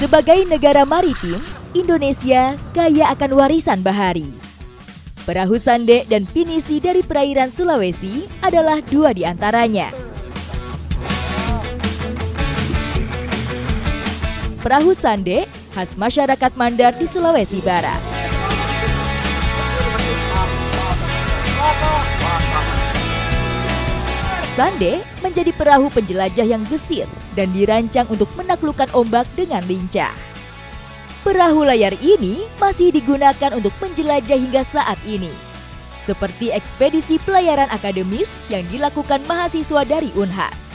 Sebagai negara maritim, Indonesia kaya akan warisan bahari. Perahu Sande dan Pinisi dari perairan Sulawesi adalah dua di antaranya. Perahu Sande khas masyarakat Mandar di Sulawesi Barat. Sande menjadi perahu penjelajah yang gesit dan dirancang untuk menaklukkan ombak dengan lincah. Perahu layar ini masih digunakan untuk menjelajah hingga saat ini, seperti ekspedisi pelayaran akademis yang dilakukan mahasiswa dari Unhas.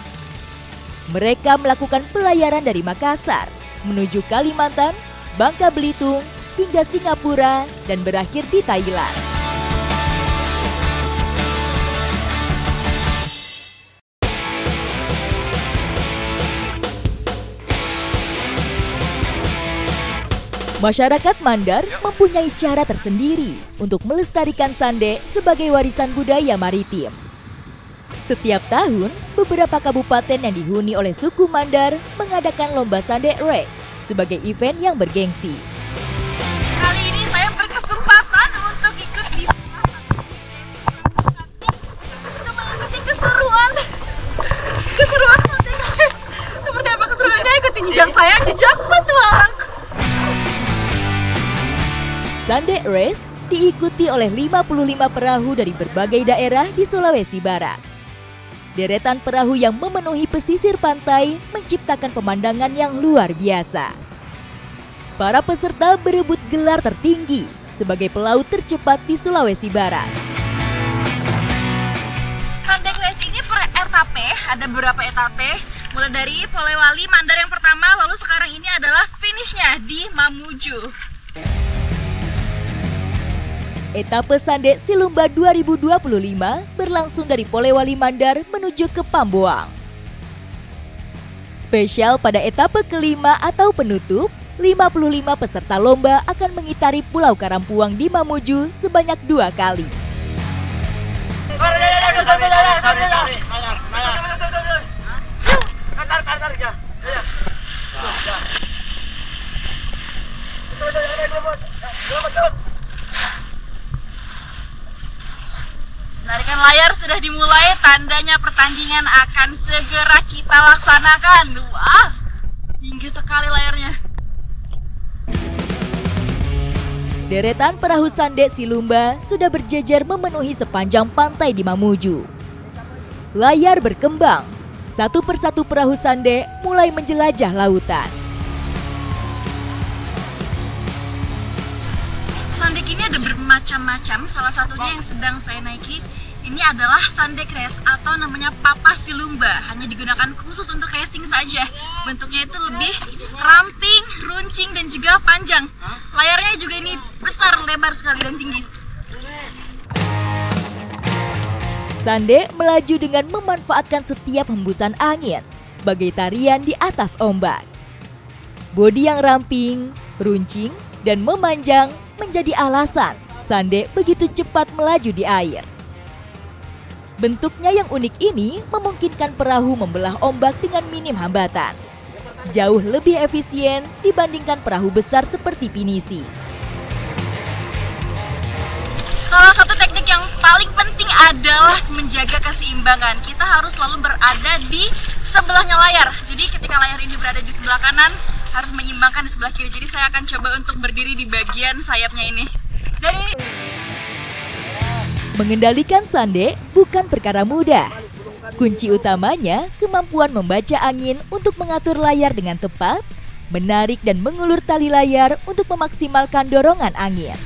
Mereka melakukan pelayaran dari Makassar menuju Kalimantan, Bangka Belitung, hingga Singapura dan berakhir di Thailand. Masyarakat Mandar mempunyai cara tersendiri untuk melestarikan Sande sebagai warisan budaya maritim. Setiap tahun, beberapa kabupaten yang dihuni oleh suku Mandar mengadakan lomba Sande Race sebagai event yang bergengsi. Kali ini saya berkesempatan untuk ikut di untuk mengikuti keseruan Sande Race. Seperti apa keseruannya? Ikuti jejak saya, jejak petualang. Sande Race diikuti oleh 55 perahu dari berbagai daerah di Sulawesi Barat. Deretan perahu yang memenuhi pesisir pantai menciptakan pemandangan yang luar biasa. Para peserta berebut gelar tertinggi sebagai pelaut tercepat di Sulawesi Barat. Sande Race ini per etape, ada beberapa etape, mulai dari Polewali Mandar yang pertama, lalu sekarang ini adalah finishnya di Mamuju. Etape Sande Silumba 2025 berlangsung dari Polewali Mandar menuju ke Pamboang. Spesial pada etape kelima atau penutup, 55 peserta lomba akan mengitari Pulau Karampuang di Mamuju sebanyak 2 kali. Penarikan layar sudah dimulai, tandanya pertandingan akan segera kita laksanakan. Wah, tinggi sekali layarnya. Deretan perahu Sande Silumba sudah berjejer memenuhi sepanjang pantai di Mamuju. Layar berkembang, satu persatu perahu Sande mulai menjelajah lautan. Sandek ini ada bermacam-macam, salah satunya yang sedang saya naiki ini adalah Sandek Race atau namanya Papa Silumba. Hanya digunakan khusus untuk racing saja. Bentuknya itu lebih ramping, runcing dan juga panjang. Layarnya juga ini besar, lebar sekali dan tinggi. Sande melaju dengan memanfaatkan setiap hembusan angin bagai tarian di atas ombak. Bodi yang ramping, runcing, dan memanjang menjadi alasan Sande begitu cepat melaju di air. Bentuknya yang unik ini memungkinkan perahu membelah ombak dengan minim hambatan. Jauh lebih efisien dibandingkan perahu besar seperti Pinisi. Salah satu teknik yang paling penting adalah menjaga keseimbangan. Kita harus selalu berada di sebelahnya layar. Jadi ketika layar ini berada di sebelah kanan, harus menyeimbangkan di sebelah kiri. Jadi saya akan coba untuk berdiri di bagian sayapnya ini. Mengendalikan Sande bukan perkara mudah. Kunci utamanya kemampuan membaca angin untuk mengatur layar dengan tepat, menarik dan mengulur tali layar untuk memaksimalkan dorongan angin.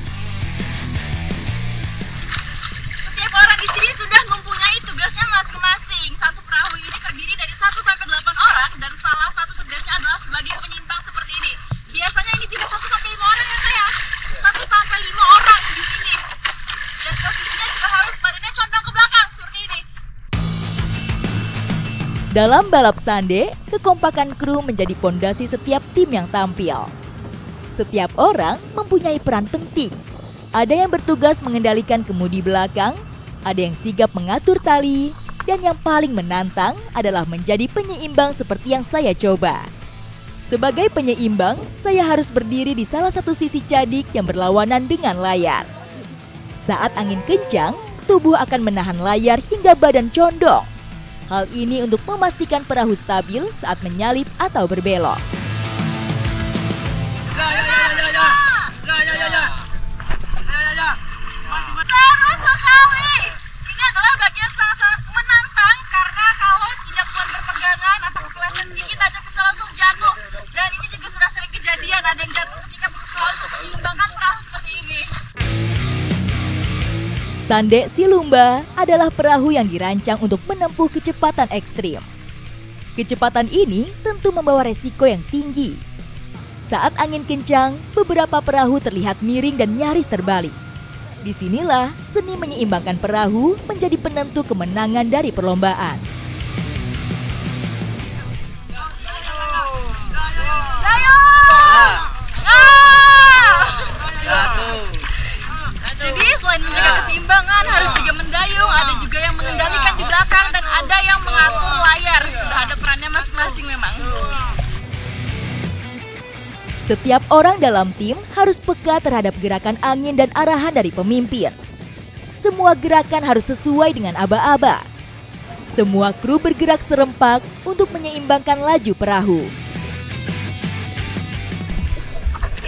Setiap orang di sini sudah mempunyai tugasnya masing-masing. Satu perahu ini terdiri dari 1 sampai 8 orang dan salah satu tugasnya adalah sebagai penyimbang seperti ini. Biasanya ini tidak 1 sampai 5 orang ya saya. 1 sampai 5 orang di sini. Dan posisinya juga harus badannya condong ke belakang seperti ini. Dalam balap Sande, kekompakan kru menjadi pondasi setiap tim yang tampil. Setiap orang mempunyai peran penting. Ada yang bertugas mengendalikan kemudi belakang, ada yang sigap mengatur tali, dan yang paling menantang adalah menjadi penyeimbang seperti yang saya coba. Sebagai penyeimbang, saya harus berdiri di salah satu sisi cadik yang berlawanan dengan layar. Saat angin kencang, tubuh akan menahan layar hingga badan condong. Hal ini untuk memastikan perahu stabil saat menyalip atau berbelok. Terus sekali. Ini adalah bagian sangat-sangat menantang karena kalau tidak kuat berpegangan atau kepleset dikit aja bisa langsung jatuh. Dan ini juga sudah sering kejadian, ada yang jatuh ketika berusaha untuk menyeimbangkan perahu seperti ini. Sande Silumba adalah perahu yang dirancang untuk menempuh kecepatan ekstrim. Kecepatan ini tentu membawa resiko yang tinggi. Saat angin kencang, beberapa perahu terlihat miring dan nyaris terbalik. Disinilah seni menyeimbangkan perahu menjadi penentu kemenangan dari perlombaan. Jadi selain menjaga keseimbangan, harus juga mendayung, ada juga yang mengendalikan di belakang, dan ada yang mengatur layar. Sudah ada perannya masing-masing memang. Setiap orang dalam tim harus peka terhadap gerakan angin dan arahan dari pemimpin. Semua gerakan harus sesuai dengan aba-aba. Semua kru bergerak serempak untuk menyeimbangkan laju perahu.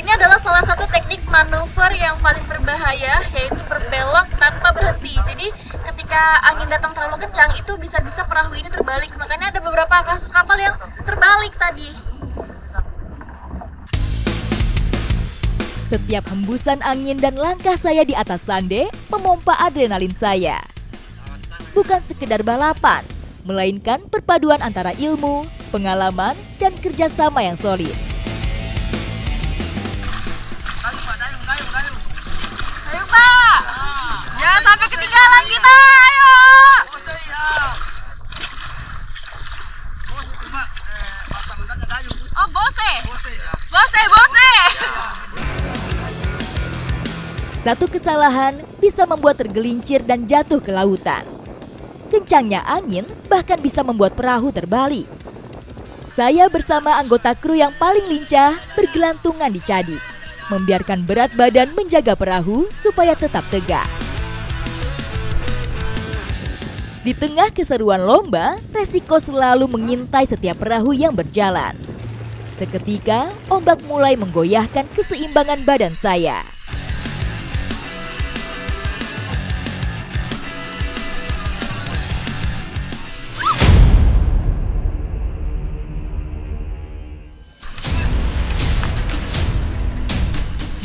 Ini adalah salah satu teknik manuver yang paling berbahaya, yaitu berbelok tanpa berhenti. Jadi ketika angin datang terlalu kencang, itu bisa-bisa perahu ini terbalik. Makanya ada beberapa kasus kapal yang terbalik tadi. Setiap hembusan angin dan langkah saya di atas sande memompa adrenalin saya. Bukan sekedar balapan, melainkan perpaduan antara ilmu, pengalaman, dan kerjasama yang solid. Ayo Pak, jangan sampai ketinggalan kita, ayo! Oh, bose! Bose! Satu kesalahan bisa membuat tergelincir dan jatuh ke lautan. Kencangnya angin bahkan bisa membuat perahu terbalik. Saya bersama anggota kru yang paling lincah bergelantungan di cadik, membiarkan berat badan menjaga perahu supaya tetap tegak. Di tengah keseruan lomba, resiko selalu mengintai setiap perahu yang berjalan. Seketika, ombak mulai menggoyahkan keseimbangan badan saya.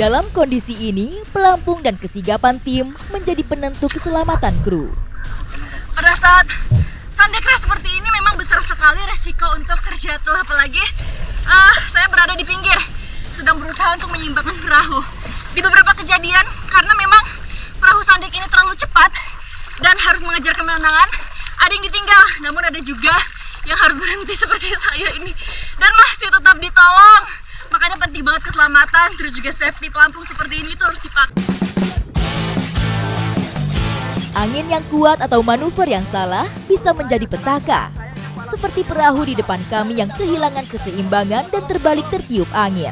Dalam kondisi ini, pelampung dan kesigapan tim menjadi penentu keselamatan kru. Pada saat sande keras seperti ini memang besar sekali resiko untuk terjatuh, apalagi saya berada di pinggir, sedang berusaha untuk menyeimbangkan perahu. Di beberapa kejadian, karena memang perahu sandek ini terlalu cepat dan harus mengejar kemenangan, ada yang ditinggal, namun ada juga yang harus berhenti seperti saya ini dan masih tetap ditolong. Makanya penting banget keselamatan, terus juga safety pelampung seperti ini itu harus dipakai. Angin yang kuat atau manuver yang salah bisa menjadi petaka. Seperti perahu di depan kami yang kehilangan keseimbangan dan terbalik tertiup angin.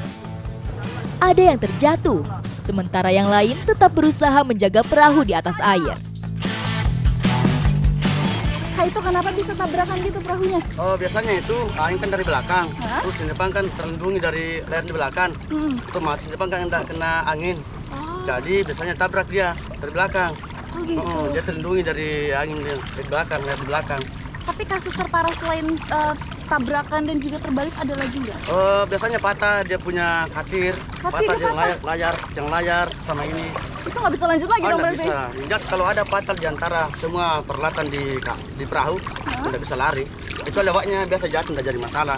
Ada yang terjatuh, sementara yang lain tetap berusaha menjaga perahu di atas air. Itu kenapa bisa tabrakan gitu perahunya? Oh, biasanya itu angin kan dari belakang. Terus di depan kan terlindungi dari layar di belakang. Otomatis di depan kan kena angin. Jadi biasanya tabrak dia dari belakang. Dia terlindungi dari angin dari belakang, layar di belakang. Tapi kasus terparah selain tabrakan dan juga terbalik ada lagi nggak? Oh, biasanya patah, dia punya katir patah dia layar sama ini. Itu nggak bisa lanjut lagi dong berarti? Bisa. Jelas kalau ada patah di antara semua peralatan di perahu, tidak bisa lari. Kecuali awaknya biasa jatuh, tidak jadi masalah.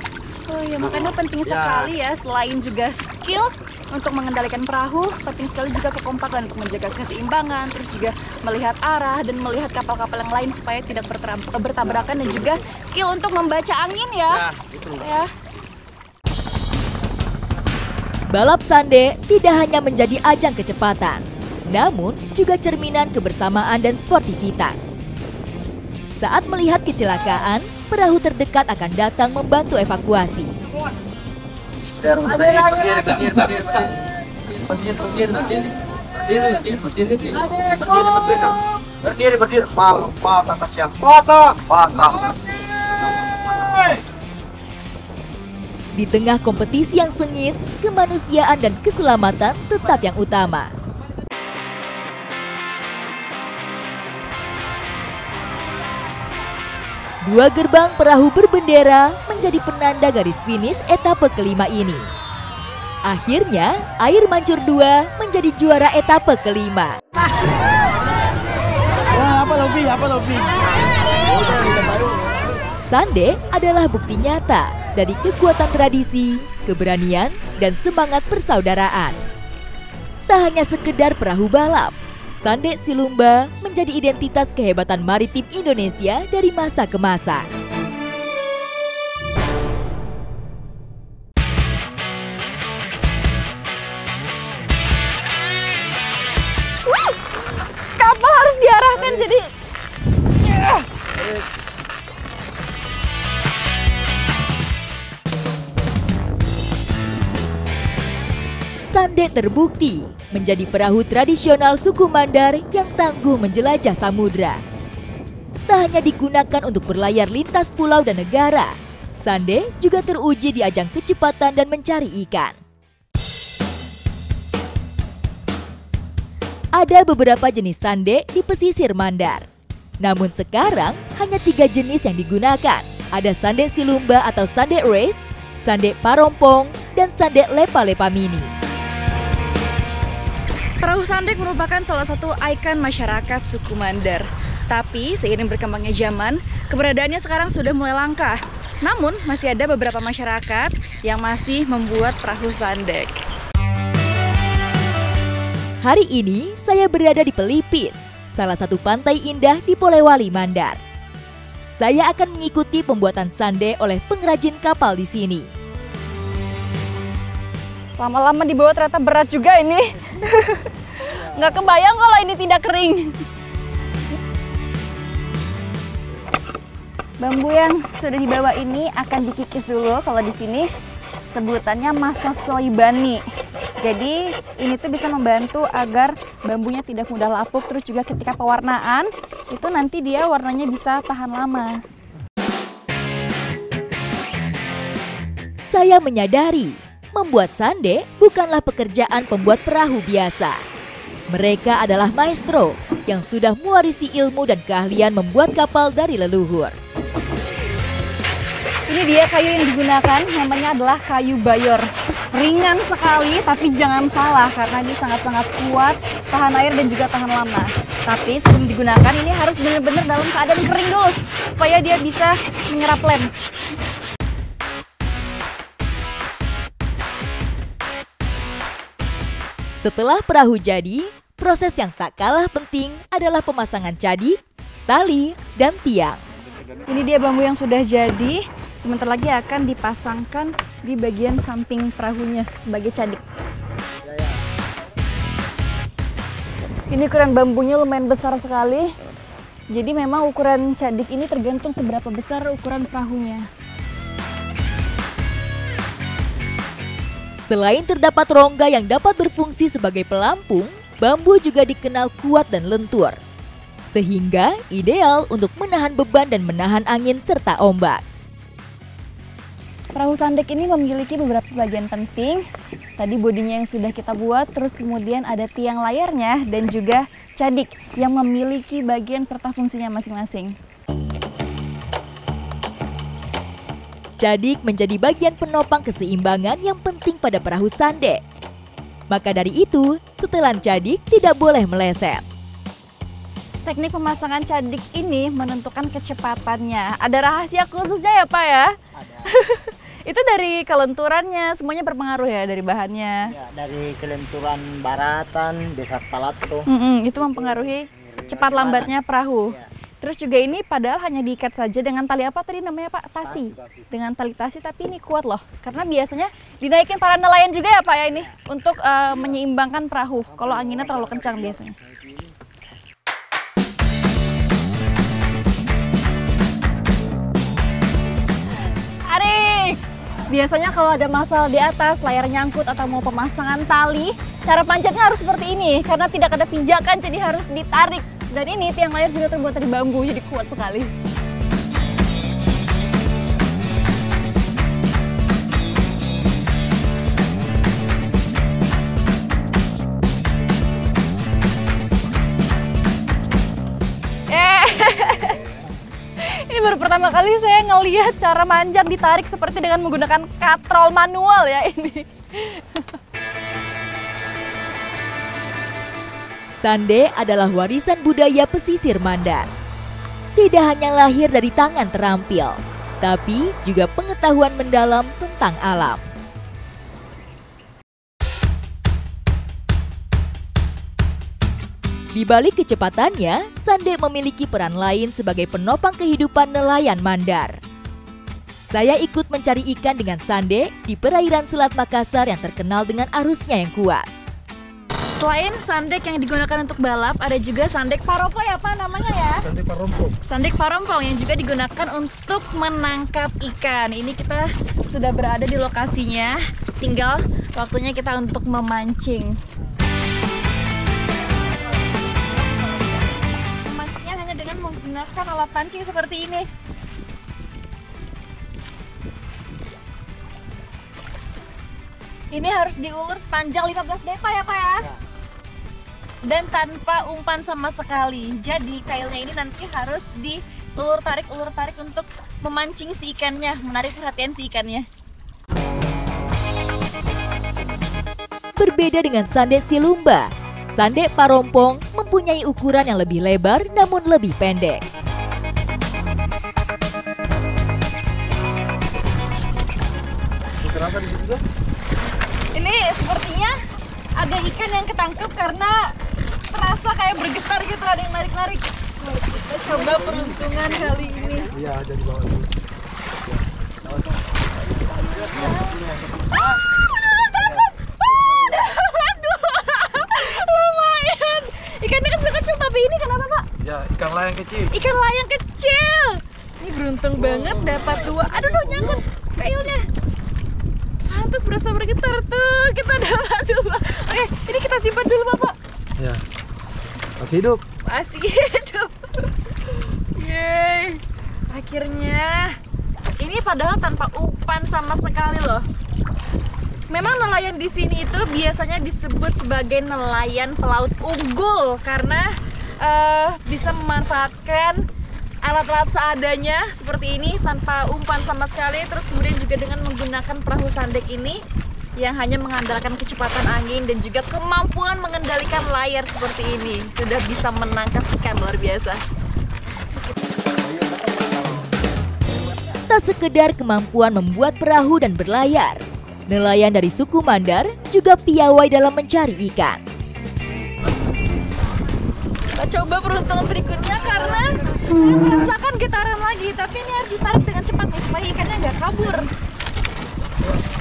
Oh iya, makanya penting sekali ya, selain juga skill untuk mengendalikan perahu, penting sekali juga kekompakan untuk menjaga keseimbangan, terus juga melihat arah dan melihat kapal-kapal yang lain supaya tidak bertabrakan, dan juga skill untuk membaca angin ya. Itu, Mbak. Ya. Balap sande tidak hanya menjadi ajang kecepatan, namun juga cerminan kebersamaan dan sportivitas. Saat melihat kecelakaan, perahu terdekat akan datang membantu evakuasi. Berdiri. Patah kasihan. Patah. Di tengah kompetisi yang sengit, kemanusiaan dan keselamatan tetap yang utama. Dua gerbang perahu berbendera menjadi penanda garis finish etape kelima ini. Akhirnya, Air Mancur 2 menjadi juara etape kelima. Sande adalah bukti nyata dari kekuatan tradisi, keberanian, dan semangat persaudaraan. Tak hanya sekedar perahu balap, Sande Silumba menjadi identitas kehebatan maritim Indonesia dari masa ke masa. Kapal harus diarahkan jadi Sande terbukti menjadi perahu tradisional suku Mandar yang tangguh menjelajah samudra. Tak hanya digunakan untuk berlayar lintas pulau dan negara, Sande juga teruji di ajang kecepatan dan mencari ikan. Ada beberapa jenis sande di pesisir Mandar. Namun sekarang hanya 3 jenis yang digunakan. Ada sande silumba atau sande race, sande parompong, dan sande lepa-lepa mini. Perahu sandek merupakan salah satu ikon masyarakat suku Mandar. Tapi seiring berkembangnya zaman, keberadaannya sekarang sudah mulai langka. Namun masih ada beberapa masyarakat yang masih membuat perahu sandek. Hari ini saya berada di Pelipis, salah satu pantai indah di Polewali, Mandar. Saya akan mengikuti pembuatan sande oleh pengrajin kapal di sini. Lama-lama di bawah ternyata berat juga ini. Nggak kebayang kalau ini tidak kering. Bambu yang sudah dibawa ini akan dikikis dulu. Kalau di sini sebutannya masosoibani. Jadi ini tuh bisa membantu agar bambunya tidak mudah lapuk. Terus juga ketika pewarnaan itu nanti dia warnanya bisa tahan lama. Saya menyadari membuat sande bukanlah pekerjaan pembuat perahu biasa. Mereka adalah maestro yang sudah mewarisi ilmu dan keahlian membuat kapal dari leluhur. Ini dia kayu yang digunakan, namanya adalah kayu bayor. Ringan sekali, tapi jangan salah karena ini sangat-sangat kuat, tahan air dan juga tahan lama. Tapi sebelum digunakan ini harus benar-benar dalam keadaan kering dulu, supaya dia bisa menyerap lem. Setelah perahu jadi, proses yang tak kalah penting adalah pemasangan cadik, tali, dan tiang. Ini dia bambu yang sudah jadi, sebentar lagi akan dipasangkan di bagian samping perahunya sebagai cadik. Ini ukuran bambunya lumayan besar sekali, jadi memang ukuran cadik ini tergantung seberapa besar ukuran perahunya. Selain terdapat rongga yang dapat berfungsi sebagai pelampung, bambu juga dikenal kuat dan lentur, sehingga ideal untuk menahan beban dan menahan angin serta ombak. Perahu sandek ini memiliki beberapa bagian penting. Tadi bodinya yang sudah kita buat, terus kemudian ada tiang layarnya dan juga cadik yang memiliki bagian serta fungsinya masing-masing. Cadik menjadi bagian penopang keseimbangan yang penting pada perahu sande. Maka dari itu, setelan cadik tidak boleh meleset. Teknik pemasangan cadik ini menentukan kecepatannya. Ada rahasia khususnya ya Pak ya? Ada. Itu dari kelenturannya, semuanya berpengaruh ya dari bahannya? Ya, dari kelenturan baratan, besar palat tuh. Itu mempengaruhi cepat lambatnya perahu. Ya. Terus juga ini padahal hanya diikat saja dengan tali apa tadi namanya Pak? Tasi. Dengan tali tasi, tapi ini kuat loh. Karena biasanya dinaikin para nelayan juga ya Pak ya ini untuk menyeimbangkan perahu. Kalau anginnya terlalu kencang biasanya. Ari, Biasanya kalau ada masalah di atas, layar nyangkut atau mau pemasangan tali, cara panjatnya harus seperti ini karena tidak ada pijakan jadi harus ditarik. Dan ini tiang layar juga terbuat dari bambu jadi kuat sekali. Ini baru pertama kali saya ngelihat cara manjat ditarik seperti dengan menggunakan katrol manual ya ini. Sande adalah warisan budaya pesisir Mandar. Tidak hanya lahir dari tangan terampil, tapi juga pengetahuan mendalam tentang alam. Di balik kecepatannya, Sande memiliki peran lain sebagai penopang kehidupan nelayan Mandar. Saya ikut mencari ikan dengan Sande di perairan Selat Makassar yang terkenal dengan arusnya yang kuat. Selain sandek yang digunakan untuk balap, ada juga sandek paropo ya Pak namanya ya? Sandek parompong. Sandek parompong yang juga digunakan untuk menangkap ikan. Ini kita sudah berada di lokasinya, tinggal waktunya kita untuk memancing. Memancingnya hanya dengan menggunakan alat pancing seperti ini. Ini harus diulur sepanjang 15 depa ya Pak ya? Dan tanpa umpan sama sekali. Jadi kailnya ini nanti harus diulur tarik untuk memancing si ikannya, menarik perhatian si ikannya. Berbeda dengan sande silumba, sande parompong mempunyai ukuran yang lebih lebar namun lebih pendek. Kenapa di situ? Ini sepertinya ada ikan yang ketangkep karena terasa kayak bergetar gitu, ada yang narik-narik. Kita coba peruntungan kali ini. Iya, ada di bawah ini. Lumayan. Ikannya kecil-kecil, tapi ini kenapa Pak? Ya, ikan layang kecil. Ikan layang kecil. Ini beruntung banget dapat 2. Aduh, nyangkut kailnya. Pantes berasa bergetar tuh. Kita dapat 2. Oke, ini kita simpan dulu Bapak. Ya. Masih hidup. Masih hidup. Yeay. Akhirnya. Ini padahal tanpa umpan sama sekali loh. Memang nelayan di sini itu biasanya disebut sebagai nelayan pelaut unggul karena bisa memanfaatkan alat-alat seadanya seperti ini tanpa umpan sama sekali. Terus kemudian juga dengan menggunakan perahu sandek ini yang hanya mengandalkan kecepatan angin dan juga kemampuan mengendalikan layar seperti ini, sudah bisa menangkap ikan luar biasa. Tak sekedar kemampuan membuat perahu dan berlayar, nelayan dari suku Mandar juga piawai dalam mencari ikan. Kita coba peruntungan berikutnya karena merasakan getaran lagi, tapi ini harus ditarik dengan cepat nih supaya ikannya nggak kabur.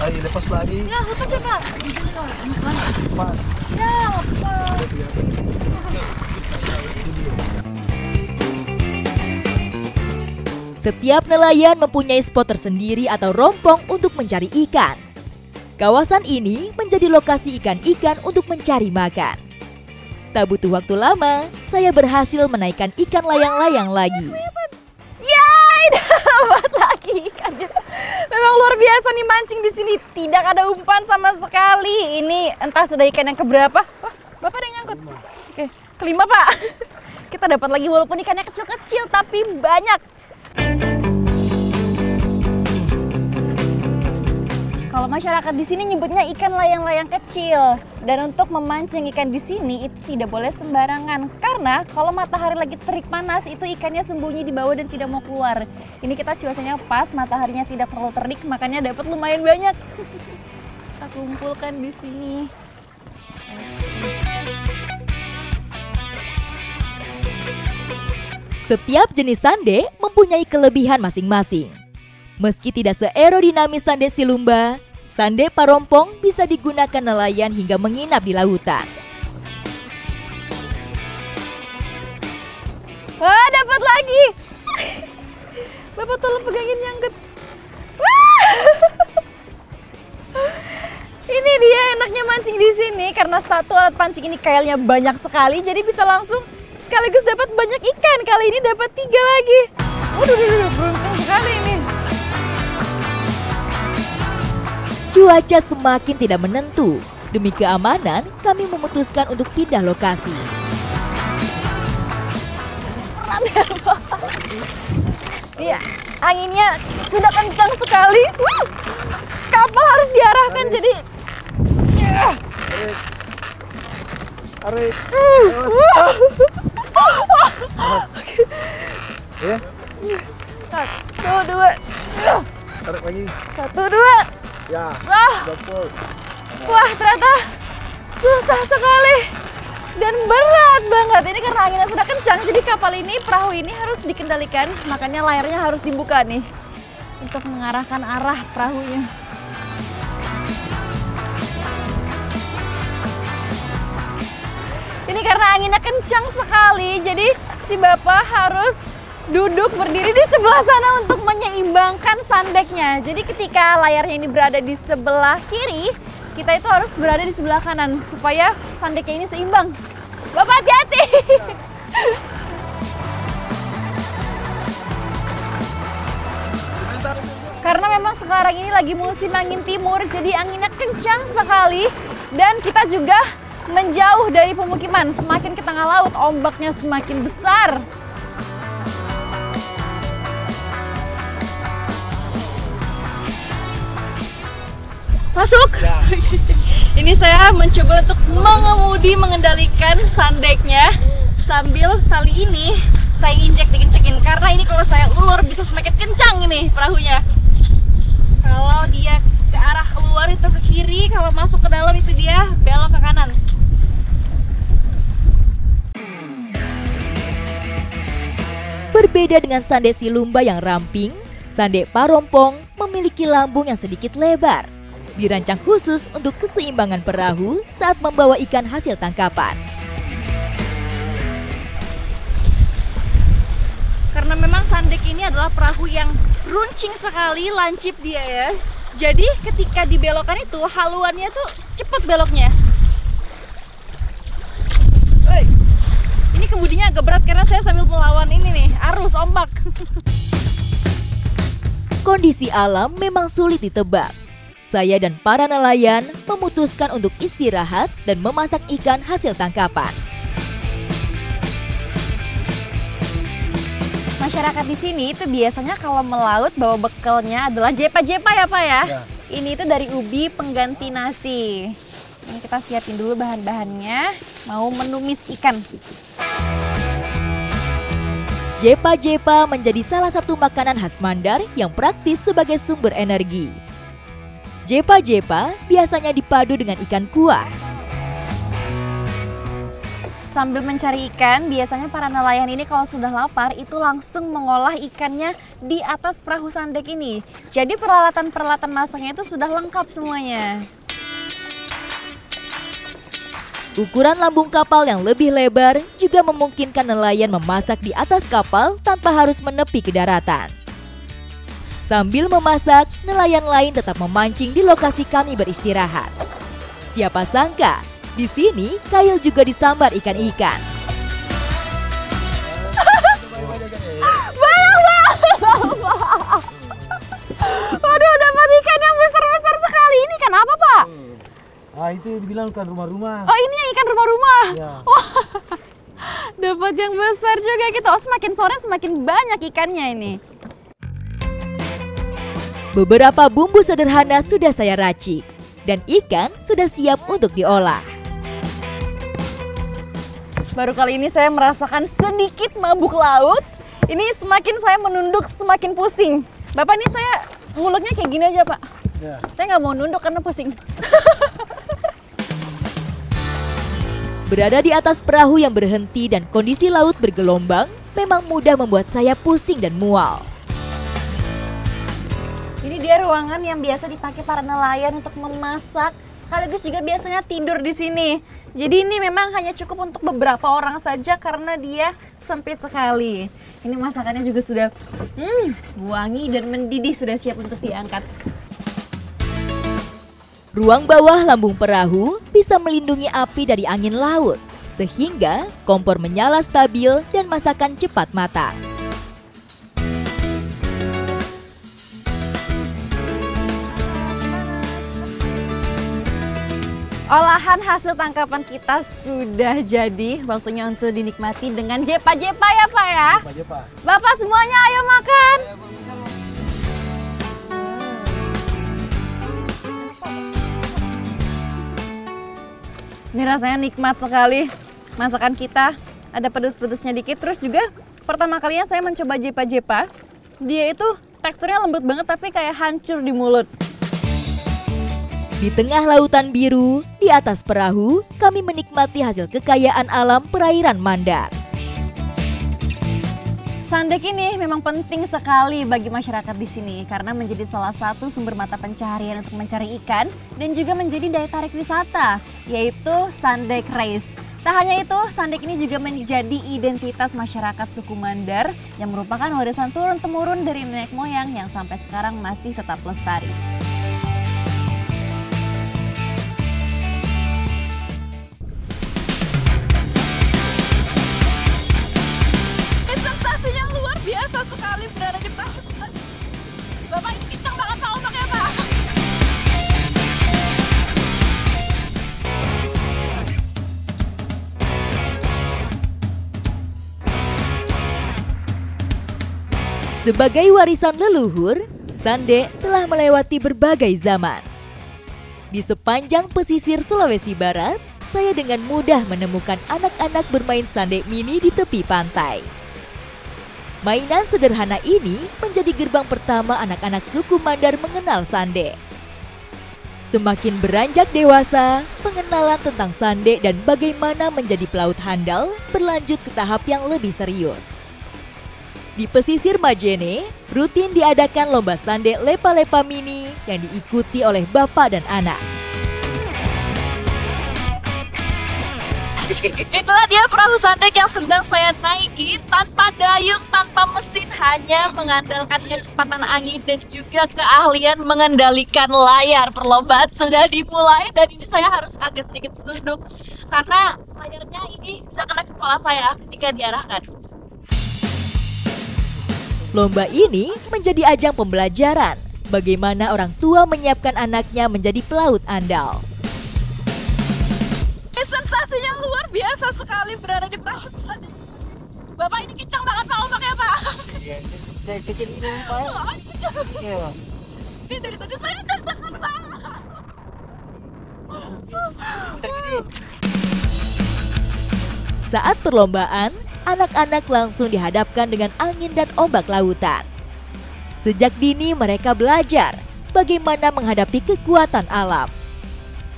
Ayo lepas lagi. Ya, lepas ya Pak. Pas. Ya, lepas. Setiap nelayan mempunyai spot tersendiri atau rompong untuk mencari ikan. Kawasan ini menjadi lokasi ikan-ikan untuk mencari makan. Tak butuh waktu lama, saya berhasil menaikkan ikan layang-layang lagi. Yay, dapat lagi ikannya. Memang luar biasa nih mancing di sini. Tidak ada umpan sama sekali. Ini entah sudah ikan yang keberapa. Wah, Bapak ada yang nyangkut. Oke, kelima Pak. Kita dapat lagi walaupun ikannya kecil-kecil tapi banyak. Kalau masyarakat di sini nyebutnya ikan layang-layang kecil. Dan untuk memancing ikan di sini itu tidak boleh sembarangan. Karena kalau matahari lagi terik panas itu ikannya sembunyi di bawah dan tidak mau keluar. Ini kita cuacanya pas, mataharinya tidak terlalu terik, makanya dapat lumayan banyak. Kita kumpulkan di sini. Setiap jenis sande mempunyai kelebihan masing-masing. Meski tidak seaerodinamis sande silumba, sande parompong bisa digunakan nelayan hingga menginap di lautan. Wah, dapat lagi. Bapak tolong pegangin nyangkut. Wah. enaknya mancing di sini karena satu alat pancing ini kailnya banyak sekali, jadi bisa langsung sekaligus dapat banyak ikan. Kali ini dapat 3 lagi. Waduh, beruntung sekali ini. Cuaca semakin tidak menentu. Demi keamanan, kami memutuskan untuk pindah lokasi. Iya, anginnya sudah kencang sekali. Kapal harus diarahkan jadi. Tarik. Ya, 1, 2. tarik lagi. 1, 2. Ya, Wah, betul. wah ternyata susah sekali dan berat banget. Ini karena anginnya sudah kencang, jadi kapal ini, perahu ini harus dikendalikan. Makanya layarnya harus dibuka nih untuk mengarahkan arah perahunya. Ini karena anginnya kencang sekali, jadi si bapak harus duduk berdiri di sebelah sana untuk menyeimbangkan sandeknya. Jadi ketika layarnya ini berada di sebelah kiri, kita itu harus berada di sebelah kanan supaya sandeknya ini seimbang. Bapak hati-hati! Karena memang sekarang ini lagi musim angin timur, jadi anginnya kencang sekali. Dan kita juga menjauh dari pemukiman, semakin ke tengah laut, ombaknya semakin besar. Masuk. Ini saya mencoba untuk mengendalikan sandeknya sambil kali ini saya injek dikencengin karena ini kalau saya ulur bisa semakin kencang ini perahunya. Kalau dia ke arah keluar itu ke kiri, kalau masuk ke dalam itu dia belok ke kanan. Berbeda dengan sandek silumba yang ramping, sandek parompong memiliki lambung yang sedikit lebar. Dirancang khusus untuk keseimbangan perahu saat membawa ikan hasil tangkapan. Karena memang sandek ini adalah perahu yang runcing sekali, lancip dia ya. Jadi ketika dibelokkan itu haluannya tuh cepat beloknya. Ini kemudinya agak berat karena saya sambil melawan ini nih, arus ombak. Kondisi alam memang sulit ditebak. Saya dan para nelayan memutuskan untuk istirahat dan memasak ikan hasil tangkapan. Masyarakat di sini itu biasanya kalau melaut bawa bekalnya adalah jepa-jepa ya Pak ya? Ya. Ini itu dari ubi pengganti nasi. Ini kita siapin dulu bahan-bahannya, mau menumis ikan. Jepa-jepa menjadi salah satu makanan khas Mandar yang praktis sebagai sumber energi. Jepa-jepa biasanya dipadu dengan ikan kuah. Sambil mencari ikan, biasanya para nelayan ini kalau sudah lapar itu langsung mengolah ikannya di atas perahu sandek ini. Jadi peralatan-peralatan masaknya itu sudah lengkap semuanya. Ukuran lambung kapal yang lebih lebar juga memungkinkan nelayan memasak di atas kapal tanpa harus menepi ke daratan. Sambil memasak, nelayan lain tetap memancing di lokasi kami beristirahat. Siapa sangka, di sini kail juga disambar ikan-ikan. Banyak banget! Waduh, dapat ikan yang besar-besar sekali. Ini ikan apa Pak? Ah, itu dibilang kan rumah-rumah. Oh ini ikan rumah-rumah. Ya. Wah, dapat yang besar juga gitu. Oh semakin sore semakin banyak ikannya ini. Beberapa bumbu sederhana sudah saya racik, dan ikan sudah siap untuk diolah. Baru kali ini saya merasakan sedikit mabuk laut. Ini semakin saya menunduk semakin pusing. Bapak ini saya nguleknya kayak gini aja Pak. Ya. Saya nggak mau nunduk karena pusing. Berada di atas perahu yang berhenti dan kondisi laut bergelombang memang mudah membuat saya pusing dan mual. Ini dia ruangan yang biasa dipakai para nelayan untuk memasak, sekaligus juga biasanya tidur di sini. Jadi ini memang hanya cukup untuk beberapa orang saja karena dia sempit sekali. Ini masakannya juga sudah wangi dan mendidih, sudah siap untuk diangkat. Ruang bawah lambung perahu bisa melindungi api dari angin laut, sehingga kompor menyala stabil dan masakan cepat matang. Olahan hasil tangkapan kita sudah jadi, waktunya untuk dinikmati dengan jepa-jepa ya Pak ya. Jepa-jepa. Bapak semuanya ayo makan. Ini rasanya nikmat sekali masakan kita, ada pedes-pedesnya dikit. Terus juga pertama kalinya saya mencoba jepa-jepa, dia itu teksturnya lembut banget tapi kayak hancur di mulut. Di tengah lautan biru, di atas perahu, kami menikmati hasil kekayaan alam perairan Mandar. Sandek ini memang penting sekali bagi masyarakat di sini karena menjadi salah satu sumber mata pencaharian untuk mencari ikan dan juga menjadi daya tarik wisata, yaitu Sandek Race. Tak hanya itu, Sandek ini juga menjadi identitas masyarakat suku Mandar yang merupakan warisan turun-temurun dari nenek moyang yang sampai sekarang masih tetap lestari. Biasa sekali berada di perahu. Bapak ini kencang banget Pak ombaknya Pak. Sebagai warisan leluhur, Sandek telah melewati berbagai zaman. Di sepanjang pesisir Sulawesi Barat, saya dengan mudah menemukan anak-anak bermain Sandek mini di tepi pantai. Mainan sederhana ini menjadi gerbang pertama anak-anak suku Mandar mengenal Sandek. Semakin beranjak dewasa, pengenalan tentang Sandek dan bagaimana menjadi pelaut handal berlanjut ke tahap yang lebih serius. Di pesisir Majene, rutin diadakan lomba Sandek lepa-lepa mini yang diikuti oleh bapak dan anak. Itulah dia perahu Sandek yang sedang saya naiki tanpa dayung, tanpa mesin, hanya mengandalkan kecepatan angin dan juga keahlian mengendalikan layar. Perlombaan sudah dimulai dan ini saya harus agak sedikit duduk karena layarnya ini bisa kena kepala saya ketika diarahkan. Lomba ini menjadi ajang pembelajaran bagaimana orang tua menyiapkan anaknya menjadi pelaut andal. Sensasinya luar biasa sekali berada di perahu Sandek. Bapak ini kencang banget Pak ombaknya Pak. Iya, saya kecil ini Pak. Oh, kencang. Iya. Ini dari tadi saya deg-degan Pak. Saat perlombaan, anak-anak langsung dihadapkan dengan angin dan ombak lautan. Sejak dini mereka belajar bagaimana menghadapi kekuatan alam,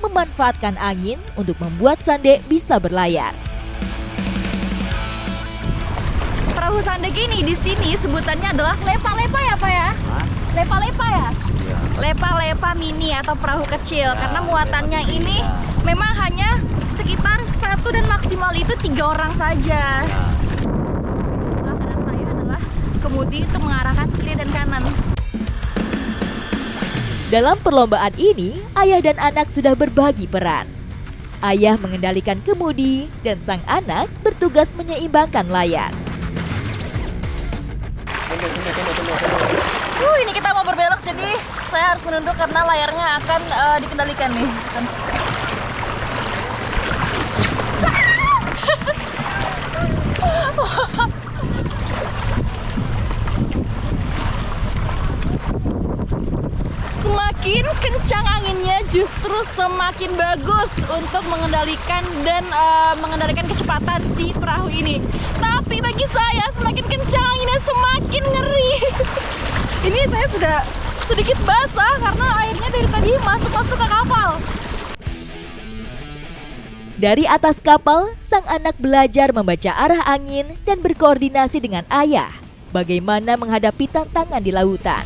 memanfaatkan angin untuk membuat Sandek bisa berlayar. Perahu Sandek ini di sini sebutannya adalah lepa-lepa ya Pak ya? Lepa-lepa ya? Iya. Lepa-lepa mini atau perahu kecil karena muatannya ini memang hanya sekitar 1 dan maksimal itu 3 orang saja. Sebelah kanan saya adalah kemudi untuk mengarahkan kiri dan kanan. Dalam perlombaan ini, ayah dan anak sudah berbagi peran. Ayah mengendalikan kemudi dan sang anak bertugas menyeimbangkan layar. Ini kita mau berbelok jadi saya harus menunduk karena layarnya akan dikendalikan nih. Semakin kencang anginnya justru semakin bagus untuk mengendalikan dan mengendalikan kecepatan si perahu ini. Tapi bagi saya semakin kencang anginnya semakin ngeri. Ini saya sudah sedikit basah karena airnya dari tadi masuk ke kapal. Dari atas kapal, sang anak belajar membaca arah angin dan berkoordinasi dengan ayah bagaimana menghadapi tantangan di lautan.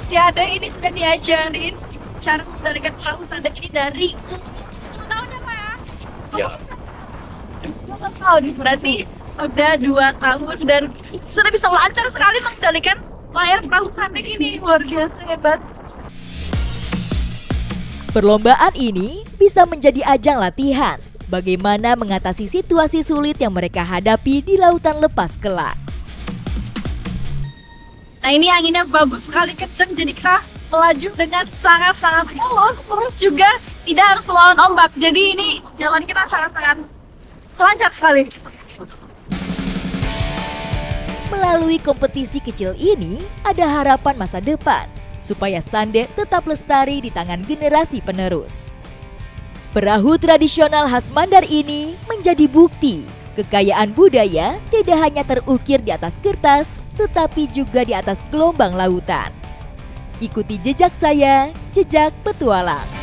Si Ade ini sudah diajarin cara mengendalikan perahu Sandek ini dari 10 tahun ya Pak ya? Ya. 12 tahun, berarti sudah 2 tahun dan sudah bisa lancar sekali mengendalikan layar perahu Sandek ini. Luar biasa hebat. Perlombaan ini bisa menjadi ajang latihan bagaimana mengatasi situasi sulit yang mereka hadapi di lautan lepas kelak. Nah ini anginnya bagus sekali, kenceng, jadi kita melaju dengan sangat-sangat mulus, terus juga tidak harus melawan ombak. Jadi ini jalan kita sangat-sangat lancar sekali. Melalui kompetisi kecil ini, ada harapan masa depan supaya Sande tetap lestari di tangan generasi penerus. Perahu tradisional khas Mandar ini menjadi bukti kekayaan budaya tidak hanya terukir di atas kertas, tetapi juga di atas gelombang lautan. Ikuti jejak saya, Jejak Petualang.